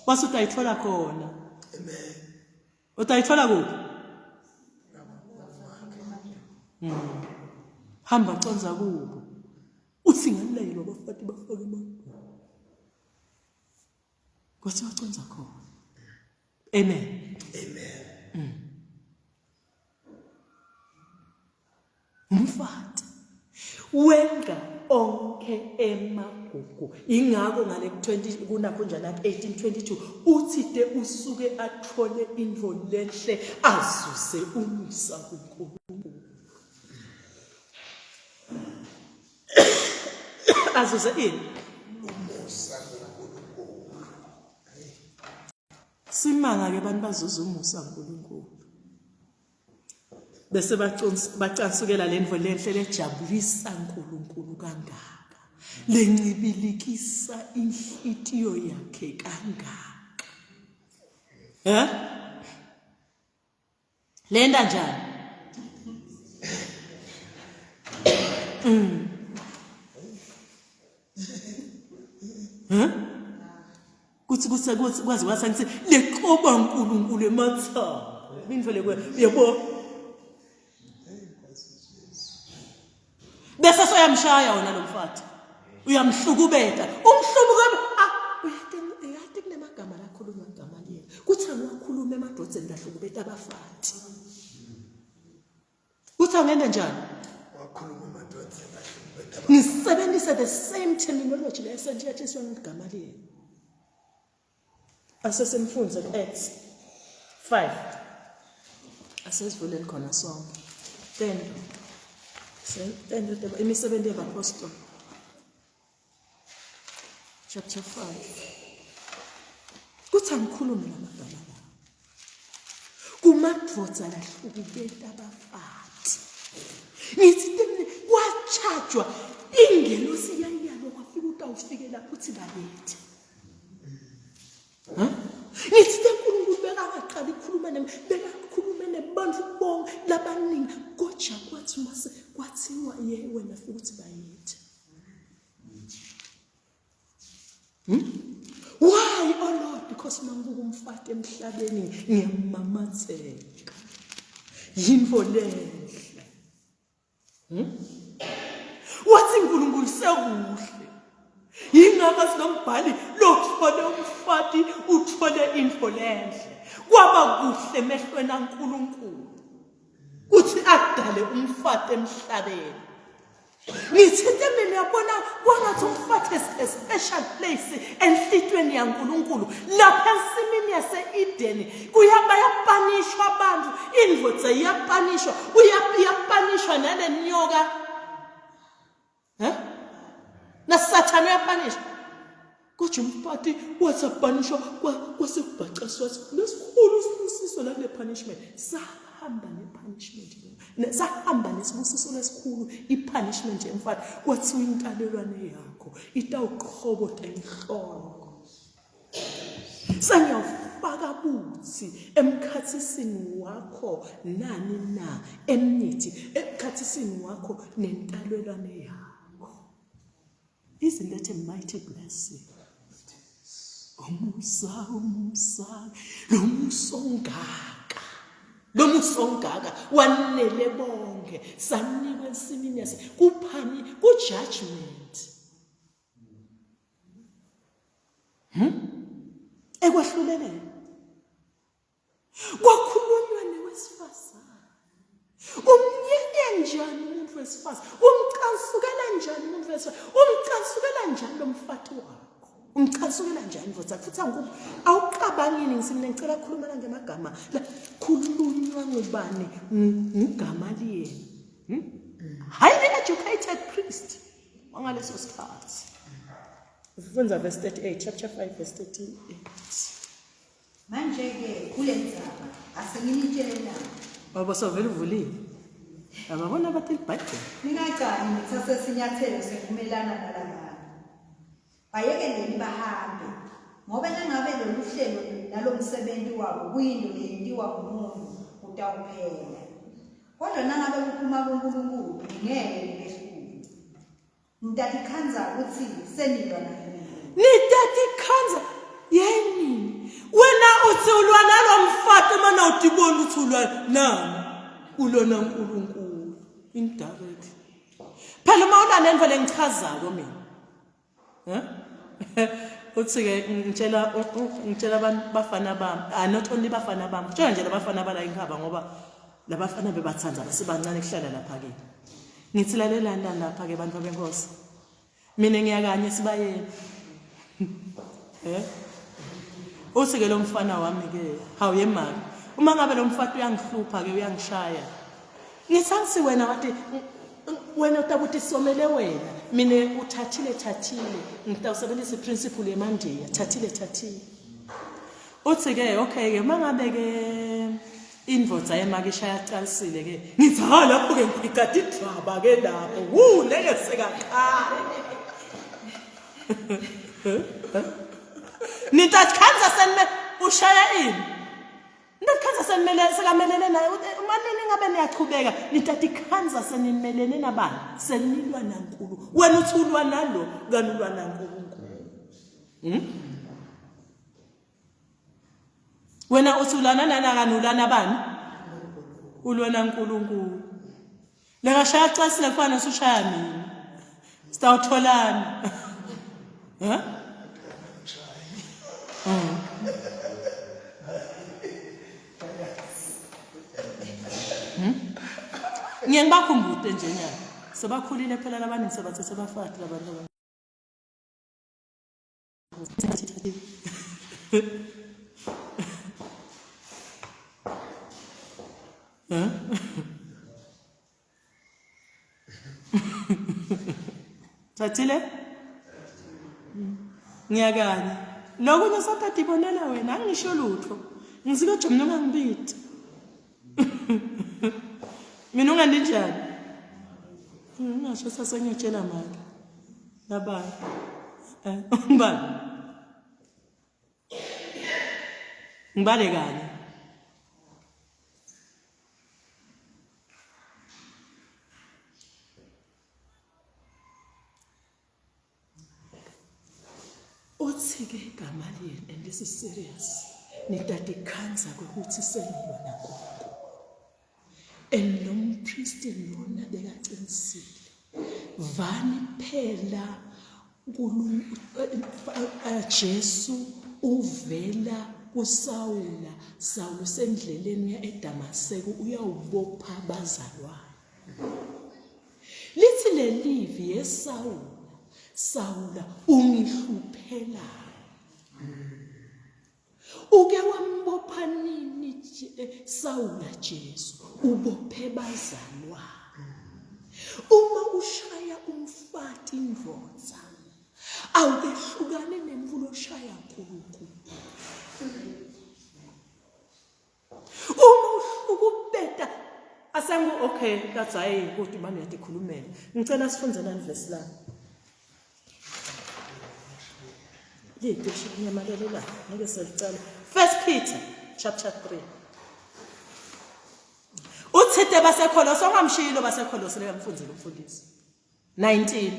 base utayithola khona Amen. Utayithola kuphi? Hamba conza kubo usingalayelwa abafati bafake imali kwathi waconza khona. Amen. Amen. Umfati wenga onke emagugu ingakho ngale 20 kunapho njana 1822 uthi de usuke athole indlo lenhle azuze umusa kuNkulunkulu azuze ini Umusa kuNkulunkulu. simanga ke abantu bazuza umusa kuNkulunkulu bese bacansukela lendvo lenhle lejabulisa uNkulunkulu kangaka lencibilikisa inhlitiyo yakhe kangaka. Lenda njani? Kuthi kwazi kwasangithi leqoba uNkulunkulu emathambo. Mindvele kwe yebo. Bese soyamshaya wona lo mfati. Uyamhlukubeta. Uyathi kunemagama la khulunywa igama liye. Kuthi angiwakhuluma emadodzeni lahlukubeta abafati. Kuthi angende njani? Wakhuluma emadodzeni lahlukubeta abafati. Ngisebenzisa the same terminology la esentshiyathiswa ngigama liye. Asesemfunze Acts 5. Asesivuleni khona sonke. 10 imisebenzi yabapostoli. Chapter 5. Kuthi angikhulume lamagama la. Kumadvodza lahlukubeta abafati. Ngithi kwachajwa ingelosi yayalo kwafika utawufike lapho uthi balethe. Ngithi uNkulunkulu bekaqala ukukhuluma bekakhuluma nebantu bonke labaningi kodwa kwathi mase kwathiwa wena fika uthi bayethe. Why, oh Lord? Because mangibuka umfati emhlabeni ngiyamamatheka. Yinto lenhle. Wathi uNkulunkulu sekuhle. Yingakho sinombhali lokuthole umfati uthole info lenhle. Kwaba kuhle emehlweni kaNkulunkulu. Uthi adale umfati emhlabeni. Ngithi mina yabona kwangathi umfati a special place enhlitweni yaNkulunkulu. Lapha ensimini yase-Eden bayapanishwa abantu. Indvodza iyapanishwa. Uyapanishwa nalenyoka. Nasathane uyapanishwa. Kodwa umfati wasapanishwa kwasekubhacaswa lesikhulu isibusiso la kule punishment. Sahamba nepunishment. Sahamba nesibusiso lesikhulu ipunishment yemfati. Kwathiwa intalelwane yakho itawuqhobota inhloko. Sanyawufaka buthi emkhathisini wakho nani na emnithi emkhathisini wakho nentalelwane yakho. Isn't that a mighty blessing? Umusa, lomusongaka wanele bonke sanikwe ensimini yase kuphani ku-judgment. Ekwahluleleni kwakhulunywa newesifazane. Umnyeke njani umuntu wesifazane? Umcansukela njani umuntu wesifazane? Umcansukela njani lo mfati wakho? Umcansukela njani mfowethu? Futhi angikho awuqabangini ngisimne ngicela ukukhuluma la ngemagama la khulunywa ngubani ngigama liyeni. Highly educated priest wangaleso sikhathi. Ufunza verse 38 chapter 5 verse 38. Manje ke kule ndzaba asenginitshele na. Baba sovela uvulile. Ababona bathi iBhayibheli. Ningacani ngithathe sinyathelo sekumelana nalaba. Bayekele bahambe. Ngoba nangabe lo luhlelo nalomsebenzi wabo kuyinto leyenziwa kumuntu utawuphela. Kodwa nangabe ukuphuma kuNkulunkulu ngeke ngesikhulu. Ntathi khanza ukuthi senilwa naye. Nitathi khanza yeni. Wena uthi ulwa nalo mfati mana udibona uthi ulwa nani? Ulona uNkulunkulu indirect. Phela mawuna nenvele ngichazako mina. Uthi ke ngitshela abantu bafana bami, not only bafana bami. Kuthiwa nje labafana bala inkhaba ngoba labafana bebathanza basibancane kuhlala lapha ke. Ngithi lalelana lapha ke abantu benkosi. Mina ngiyakanye sibayeni. Uthi ke lo mfana wami ke hawu yemali. Uma ngabe lo mfati uyangihlupha ke uyangishaya. Ngithansi wena wathi wena utabuthi somele wena. Mina uthathile ngitawusebenzisa iprinciple yemandiya thathile. Uthi ke okay ke mangabe ke indvodza yemakishaya aqalisile ke ngithi lapho ke ngikade idaba ke lapho leke sekaqala Nitathi khanza senme ushaya ini. Nitathi khanza senmele sekamelene naye umanini ngabe niyachubeka nitathi khanza senimelene nabani senilwa naNkulu. Wena uthulwa nalo kanulwa naNkulunkulu. Wena uthulana kanulana bani? Ulwa naNkulunkulu. Lekashaya casi lefana usushaya mina. Sitawutholana. Ngiyengibakhumbule nje nyana. Sebakhulile phela labaningi sebathethe bafati labantu. Thathile? Ngiyakanye. Lokunye sathatha ibonela wena angisho lutho. Ngizika Jomno ngangibiti. Mina unganjani? Ngasho sasengiyatshela manje. Nabani? Ngibani? Ngibale kanye. Uthi-ke Gamaliel, and this is serious. Nitati khanza kokuthi senilwa naNkulunkulu. And nompristi lona bekaqinisile. Vani phela Jesu uvela kuSawula. Sawula sendleleni ya eDamaseko uyawubopha abazalwane. Lithi lelivi yeSawula. Sawula ungihluphela. Uke wambopha nini Sawula Jesu ubophe bazalwane. Uma ushaya umfati indvodza awukehlukane nemvulo oshaya uNkulunkulu. Uma ukubeta asangu okay that's hayi ukuthi manje uyatikhulumela. Ngicela sifunze lana verse la. Lithi ngiyamalelala ngeke sicela 1 Peter chapter 3. Uthithe baseKholosi ongamshilo baseKholosi lekamfundzile umfundisi 19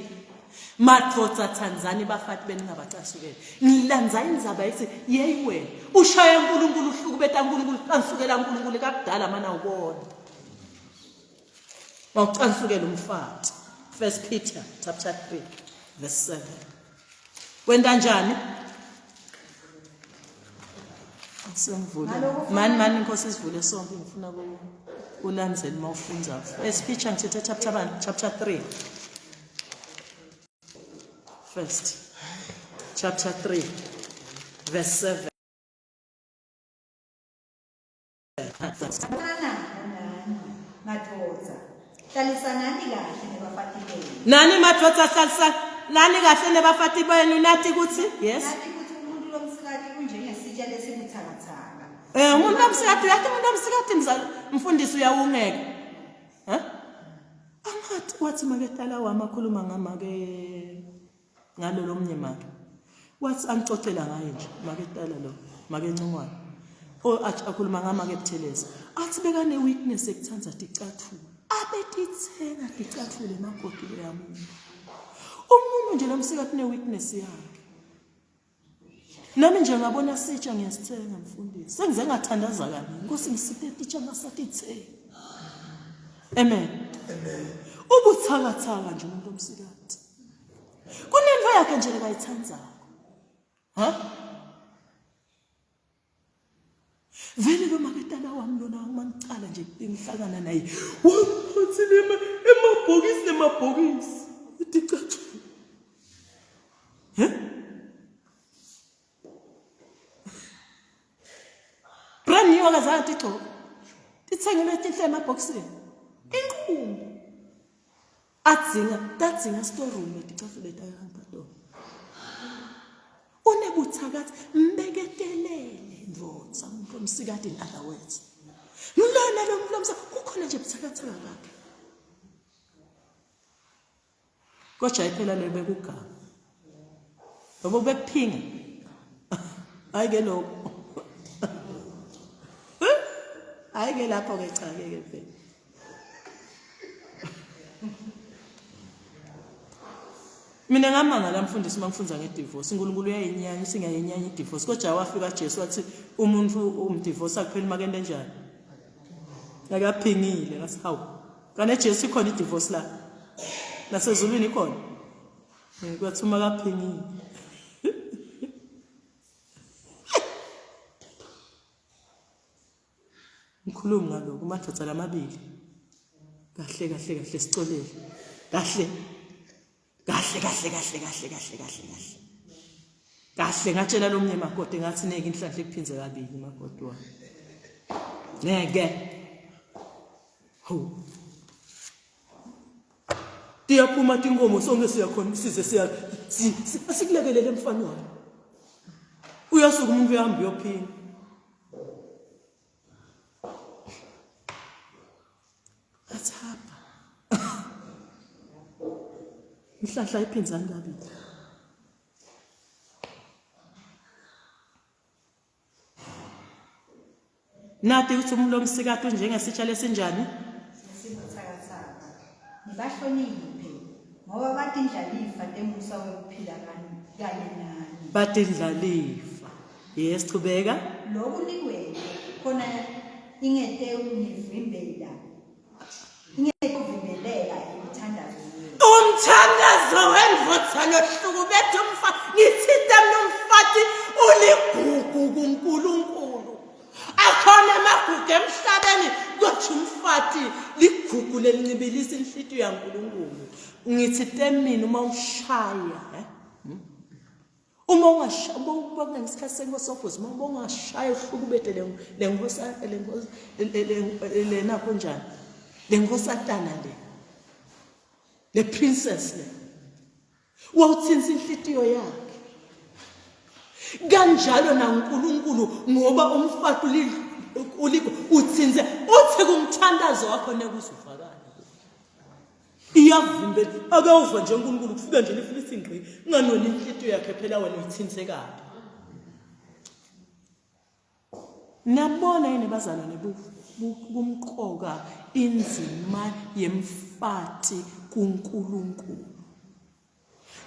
Mathotsa Tanzania bafati beningabacasukela ngilanza indzaba ethi yeyiwe ushaya uNkulunkulu uhlukubeta uNkulunkulu qansukela uNkulunkulu kakudala mana ubona mawucansukela umfati 1 Peter chapter 3 verse 7 Wenda njani? Sengivule. Mani inkosi sivule sonke ngifuna ulandzele mawufunza. Speech ngithethe chapter 3. First. Chapter 3 verse 7. Madvodza. Hlalisanani kahle nebafati benu. Nani madvodza hlalisa nani kahle nebafati benu nathi ukuthi yes. Nathi ukuthi umuntu lomsikati unjengesitsha lesibuthakathaka. Umuntu lomsikati uyathi umuntu lomsikati mfundisi uyawungeka. Angathi wathi maketala wamakhuluma ngamake ngalo lomnye make. Wathi angixoxela ngaye nje maketala lo makencongwana. Akhuluma ngamake ebuthelezi. Athi beka ne weakness ekuthanza ticathulo. Abetithenga ticathulo emagodini yamuntu. Umuntu nje lomsikati ne weakness yakhe. Nami nje ngabona sitsha ngiyasithenga mfundisi. Sengize ngathandaza kabi. Inkosi ngisiphe titsha ngasathi thenga. Amen. Amen. Ubuthakathaka nje umuntu omsikati. Kunento yakhe nje lekayithandzako. Vele lo maketala wami lona mangicala nje ngihlangana naye. Waphathile emabhokisi. Ticathulo. Brand new akazange tigcoka. Tithengelwe tihle emabhokisini. Inqumbi. Atadzinga storeroom ticathulo letayangaphatona. Unebuthakathi mbeketelele ndvodza umuntu omsikati in other words. Nulana lo muntu omsikati kukhona nje buthakathaka kakhe. Kodwa iphela lebekugama. Ngoba bekuphinga. Ayike lokho. Ayike lapho ke cha ke phela. Mina ngamangala mfundisi mangifundza ngedivorce uNkulunkulu uyayinyanya singayinyanya idivorce kodwa wafika Jesu wathi umuntu umdivorce akupheli makende njani akaphingile ngasihawu kana Jesu ikhona idivorce la nasezulwini ikhona kwathuma akaphingile ngikhuluma ngaloko madoda lamabili kahle sicolele kahle ngatshela lo mnye makoti ngathi neke inhlanhla ekuphindze kabili makoti wami neke ho tiyaphuma tinkomo sonke siyakhona size sikulekelele mfana wami uyasuka umuntu uyahamba uyophinga athapha inhlanhla iphinzani kabili nathi uthi umlomo sikaTu njengesitsha lesinjani sibuthakathaka nibahloniphe ngoba bathi indlalifa temusa wokuphila kanye nani bathi indlalifa yes chubeka lokhu nikwele khona ingete univimbela ingekuvimbelela umthandazo umthandazo wendvothano hluku bethu umfa ngithita nomfati uligugu kuNkulunkulu akhona amagugu emhlabeni kodwa umfati ligugu lelincibilisa inhlitiyo yaNkulunkulu ngithi temini uma ushaya uma ungashaya uma ngesikhathi senkosofuzi uma ungashaya uhluku bethe lengosa lena kunjani lengosatana le princess le wawuthinza inhlitiyo yakhe kanjalo na uNkulunkulu ngoba umfati uthinze uthi kumthandazo wakho nekuzuvakala iyavimbela akawuva nje uNkulunkulu kufika nje lifisa ingqi nganoni inhlitiyo yakhe phela wena uyithinze kabi nabona yini bazalwane kumqoka inzima yemfati kuNkulunkulu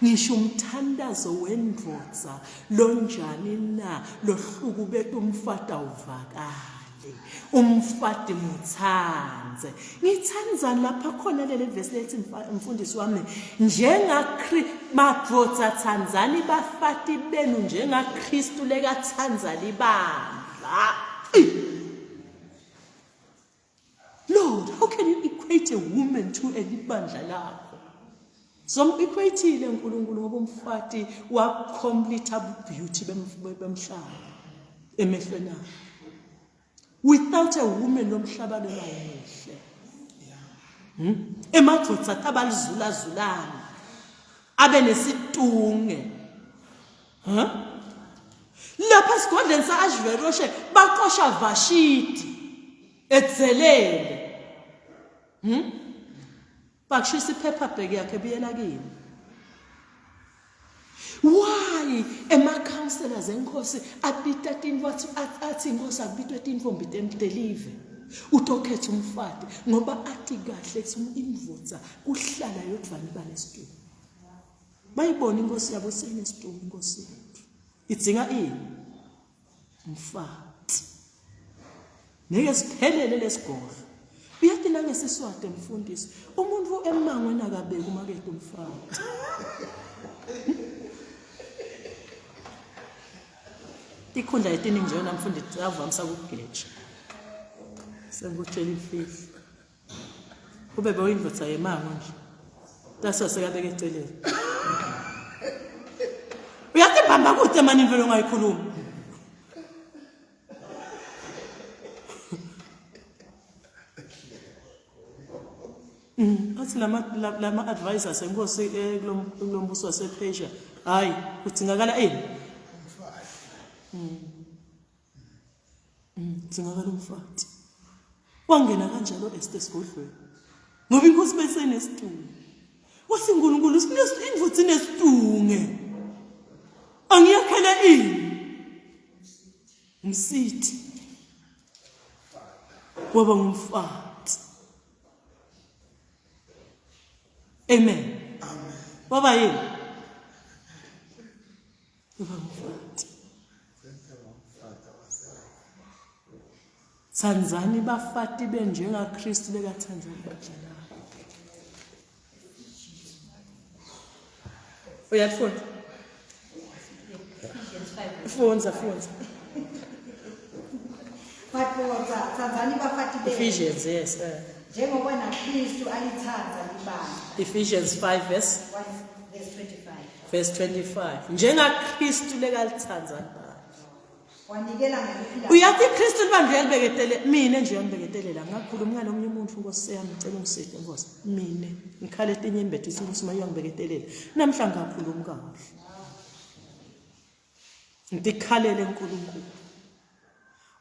ngisho umthandazo wendvodza lonjani na lohluku bethu umfati awuvakali umfati muthanze ngithandzani lapha khona leli verse lethi mfundisi wami madvodza thandzani bafati benu njengaKristu lekathandza libandla Lord, how can you equate a woman to a libandla lakho? So equateile uNkulunkulu ngoba umfati wa complete beauty bemhlaba emehlweni akhe. Without a woman lomhlaba lona umuhle. Emadvodza tabalizula zulana. Abe nesitunge. Lapha sigodleni saAshveroshe baqosha Vashiti etzelele. Bakushisa iphepha bag yakhe biyela kini. Why ema-counselors enkosi abita tinfo athi inkosi abitwe tinfombi temdelive utokhetha umfati ngoba athi kahle kuthi indvodza kuhlala yodvani banesitulo. Bayibona inkosi yabo senesitulo inkosi yethu. Idzinga ini? Umfati. Ngeke siphelele lesigodlo. Uyathi nangesiswati mfundisi umuntu emangweni akabeka umakethe umfati. Ikhundla yetini nje yona mfundisi avamisa ukugeja. Sengutshela imfihlo. Ubebe oyindvodza yemango nje. Taso sekabeke eceleni. Uyathi bamba kude manje imvelo ungayikhuluma. Athi lama advisors enkosi kulombuso wasePersia hayi kudzingakala dzingakala umfati wangena kanjalo esigodlweni ngoba inkosi besenesitulo wasiNkulunkulu indvodza inestunge Angiyakhela ini? Umsithi. Waba ngumfati. Amen. Waba yini? Waba ngumfati. Tanzania bafati benjenga Kristu beka Tanzania bajala. Uyafunda? Funza. Tanzania bafati be. Ephesians, yes. Njengoba na Kristu alithatha libandla. Ephesians 5 verse 25. Verse 25. Njenga Kristu leka lithanza. Wanikela ngempilo. Uyathi Kristu libandla libeketele mina nje yambeketelela ngakhuluma ngalomunye umuntu Nkosi yami ngicela ungiseke Nkosi mina ngikhale etinye imbethu Nkosi maye yangibeketelela namhla ngakhuluma kahle ngikhalele uNkulunkulu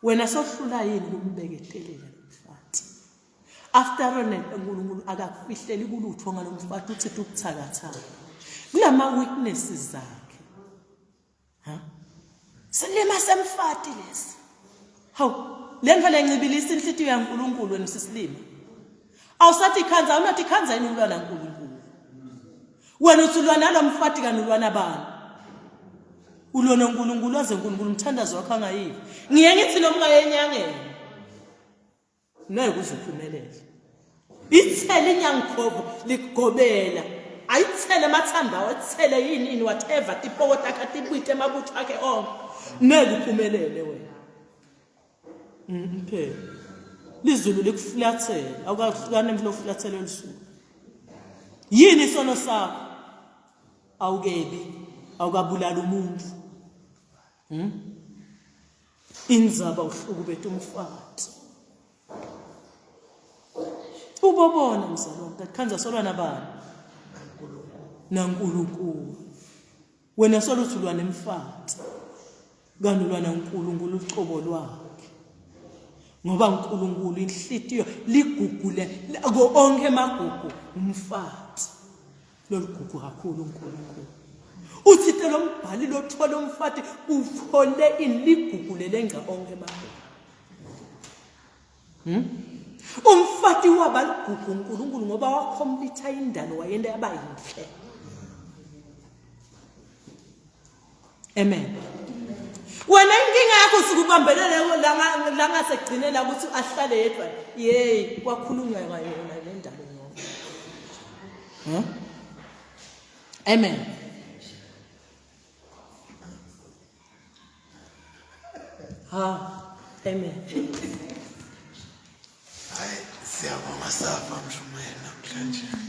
wena sohlula yini kumbeketelela mfati after all uNkulunkulu akakufihleli kulutho ngalomfati uthi ukuthakatha kulama weaknesses zakhe Selema semfati lesi. Hawu, lento lencibilisa inhlitiyo yaNkulunkulu wena sisilima. Awusathi ikhanza, unathi ikhanza yini ulwana naNkulunkulu. Wena uthulwa nalomfati kanulwana bani? Ulona uNkulunkulu waze uNkulunkulu umthandazo wakhe angayivi. Ngiye ngithi nomka yenyangeni. Naye kuzophumelela. Ithele inyangikhovo likugobela. Ayithele mathanda awethele yini whatever tipokota akatibwite emabutho akhe onke. Nekuphumelele wena. Mphela. Lizulu likuflathela, awukahlukane mfulathela elisuku. Yini isono sakho? Awukebi, awukabulala umuntu. Inzaba uhluku bethu umfati. Ubobona mzalwane, takhanza solwa nabani? naNkulunkulu wena soluthulwa nemfati kanulwa naNkulunkulu ucobo lwakhe ngoba uNkulunkulu inhlitiyo ligugule ko onke magugu umfati loligugu kakhulu uNkulunkulu uthithe lombhali lothola umfati uphole iligugulele enga onke magugu umfati wabaligugu uNkulunkulu ngoba wakomplitha indalo wayenda yaba yinhle. Amen. Wena inkinga yakho sikubambelele la ngasegcinela ukuthi ahlale yedwa yey kwakhulunywa ngayona le ndalo yonke. Amen. Amen. Hayi siyabonga safa mshumela namhlanje.